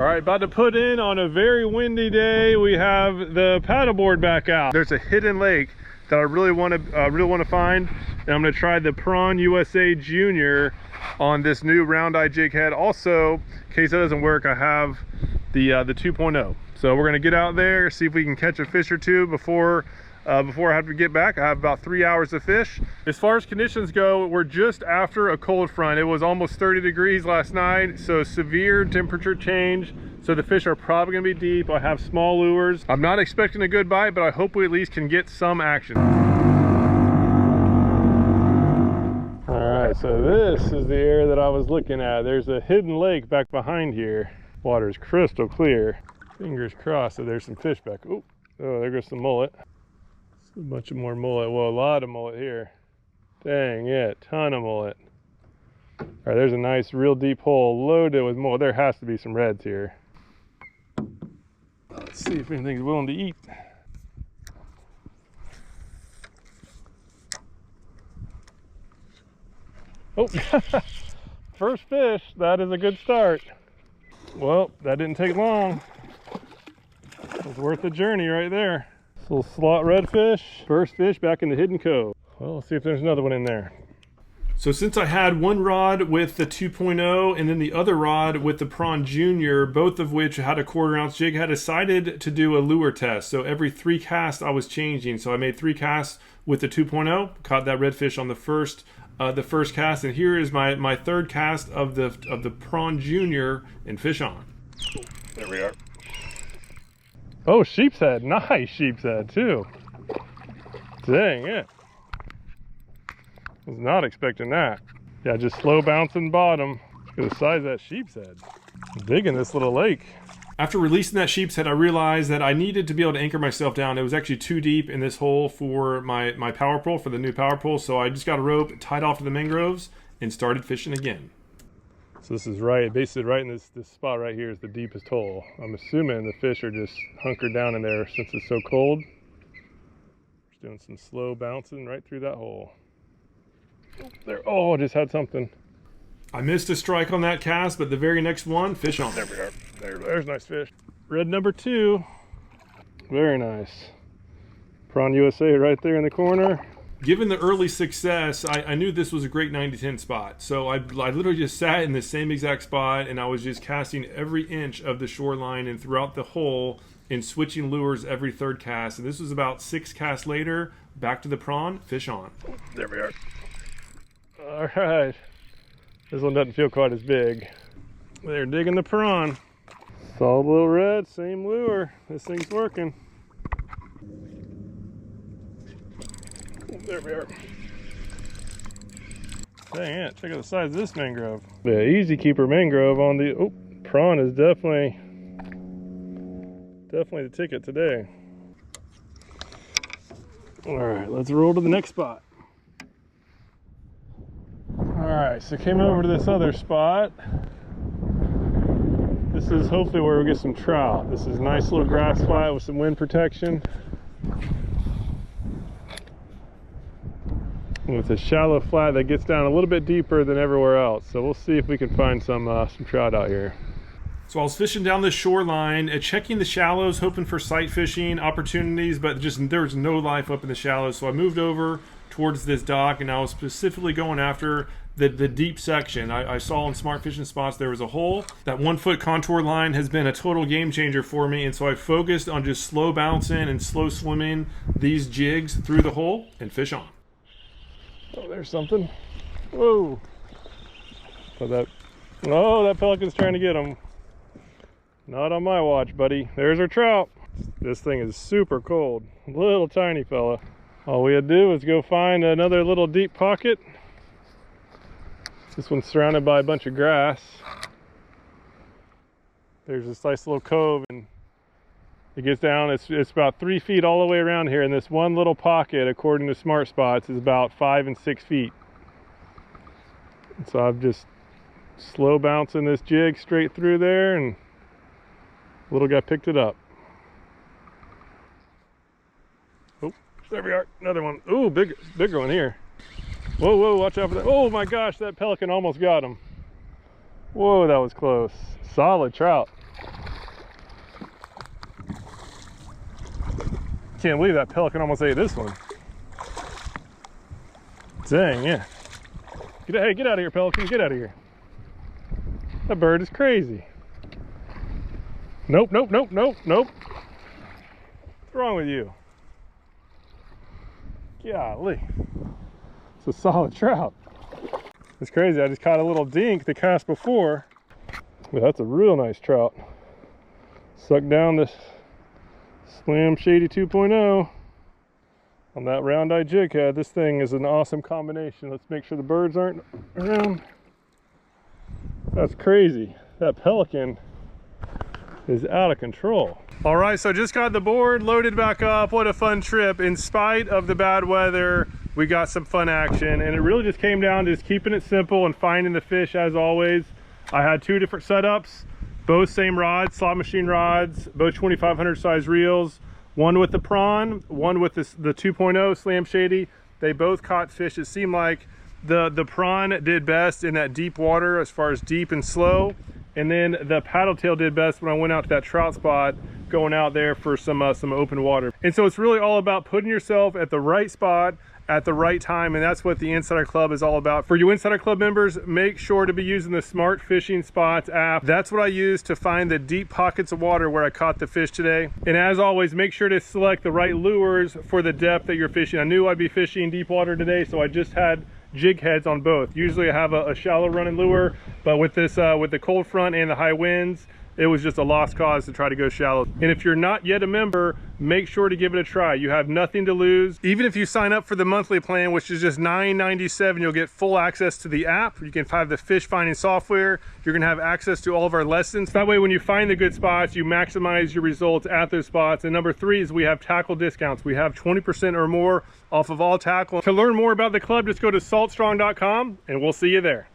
All right, about to put in on a very windy day. We have the paddleboard back out. There's a hidden lake that I really want to find, and I'm going to try the Prawn USA Junior on this new round eye jig head. Also, in case that doesn't work, I have the 2.0. So we're going to get out there, see if we can catch a fish or two before I have to get back. I have about 3 hours to fish. As far as conditions go, we're just after a cold front. It was almost 30 degrees last night, so severe temperature change. So the fish are probably gonna be deep. I have small lures. I'm not expecting a good bite, but I hope we at least can get some action. All right, so this is the area that I was looking at. There's a hidden lake back behind here. Water's crystal clear. Fingers crossed that there's some fish back. Oh, there goes some mullet. A bunch of more mullet. Well, a lot of mullet here. Dang it, ton of mullet. All right, there's a nice real deep hole loaded with mullet. There has to be some reds here. Let's see if anything's willing to eat. Oh, first fish. That is a good start. Well, that didn't take long. It was worth the journey right there. Little slot redfish, first fish back in the hidden cove. Well, let's see if there's another one in there. So since I had one rod with the 2.0 and then the other rod with the Prawn Junior, both of which had a 1/4 ounce jig, I had decided to do a lure test. So every 3 casts I was changing. So I made 3 casts with the 2.0, caught that redfish on the first cast, and here is my third cast of the Prawn Junior, and fish on. There we are. Oh, sheep's head. Nice sheep's head, too. Dang it. Was not expecting that. Yeah, just slow bouncing bottom. Look at the size of that sheep's head. Digging this little lake. After releasing that sheep's head, I realized that I needed to be able to anchor myself down. It was actually too deep in this hole for my power pole, for the new power pole. So I just got a rope, tied off to the mangroves, and started fishing again. So this is basically right in this spot right here is the deepest hole. I'm assuming the fish are just hunkered down in there since it's so cold. Just doing some slow bouncing right through that hole. Oh, there, oh, I just had something. I missed a strike on that cast, but the very next one, fish on. There we are. There's a nice fish. Red number 2. Very nice. Prawn USA right there in the corner. Given the early success, I knew this was a great 90-10 spot. So I literally just sat in the same exact spot, and I was just casting every inch of the shoreline and throughout the hole and switching lures every 3rd cast. And this was about 6 casts later, back to the prawn, fish on. There we are. All right. This one doesn't feel quite as big. They're digging the prawn. Solid little red, same lure. This thing's working. There we are. Dang it, check out the size of this mangrove. The easy keeper mangrove on the, oh, prawn is definitely the ticket today. All right, let's roll to the next spot. All right, so came over to this other spot. This is hopefully where we get some trout. This is a nice little grass flat with some wind protection. With a shallow flat that gets down a little bit deeper than everywhere else. So we'll see if we can find some trout out here. So I was fishing down the shoreline, checking the shallows, hoping for sight fishing opportunities, but just there was no life up in the shallows. So I moved over towards this dock, and I was specifically going after the deep section. I saw in Smart Fishing Spots there was a hole. That 1 foot contour line has been a total game changer for me, and so I focused on just slow bouncing and slow swimming these jigs through the hole and fish on. Oh, there's something. Whoa. So that pelican's trying to get him. Not on my watch, buddy. There's our trout. This thing is super cold. Little tiny fella. All we had to do was go find another little deep pocket. This one's surrounded by a bunch of grass. There's this nice little cove, and it gets down, it's about 3 feet all the way around here, and this one little pocket, according to Smart Spots, is about 5 and 6 feet. And so I'm just slow bouncing this jig straight through there, and little guy picked it up. Oh, there we are, another one. Ooh, bigger one here. Whoa, whoa, watch out for that. Oh my gosh, that pelican almost got him. Whoa, that was close. Solid trout. Can't believe that pelican almost ate this one. Dang, yeah. Hey, get out of here, pelican, get out of here. That bird is crazy. Nope, nope, nope, nope, nope. What's wrong with you? Golly. It's a solid trout. It's crazy, I just caught a little dink the cast before. But that's a real nice trout. Sucked down this Slam Shady 2.0 on that round eye jig head. This thing is an awesome combination. Let's make sure the birds aren't around. That's crazy. That pelican is out of control. All right, so just got the board loaded back up. What a fun trip. In spite of the bad weather, we got some fun action, and it really just came down to just keeping it simple and finding the fish as always. I had two different setups, both same rods, slot machine rods, both 2500 size reels, one with the prawn, one with the 2.0 Slam Shady. They both caught fish. It seemed like the prawn did best in that deep water as far as deep and slow, and then the paddle tail did best when I went out to that trout spot, going out there for some open water. And so it's really all about putting yourself at the right spot at the right time, and that's what the Insider Club is all about. For you Insider Club members, make sure to be using the Smart Fishing Spots app. That's what I use to find the deep pockets of water where I caught the fish today. And as always, make sure to select the right lures for the depth that you're fishing. I knew I'd be fishing deep water today, so I just had jig heads on both. Usually I have a shallow running lure, but with this with the cold front and the high winds, it was just a lost cause to try to go shallow. And if you're not yet a member, make sure to give it a try. You have nothing to lose. Even if you sign up for the monthly plan, which is just $9.97, you'll get full access to the app. You can have the fish finding software. You're gonna have access to all of our lessons. That way, when you find the good spots, you maximize your results at those spots. And number three is we have tackle discounts. We have 20% or more off of all tackle. To learn more about the club, just go to saltstrong.com and we'll see you there.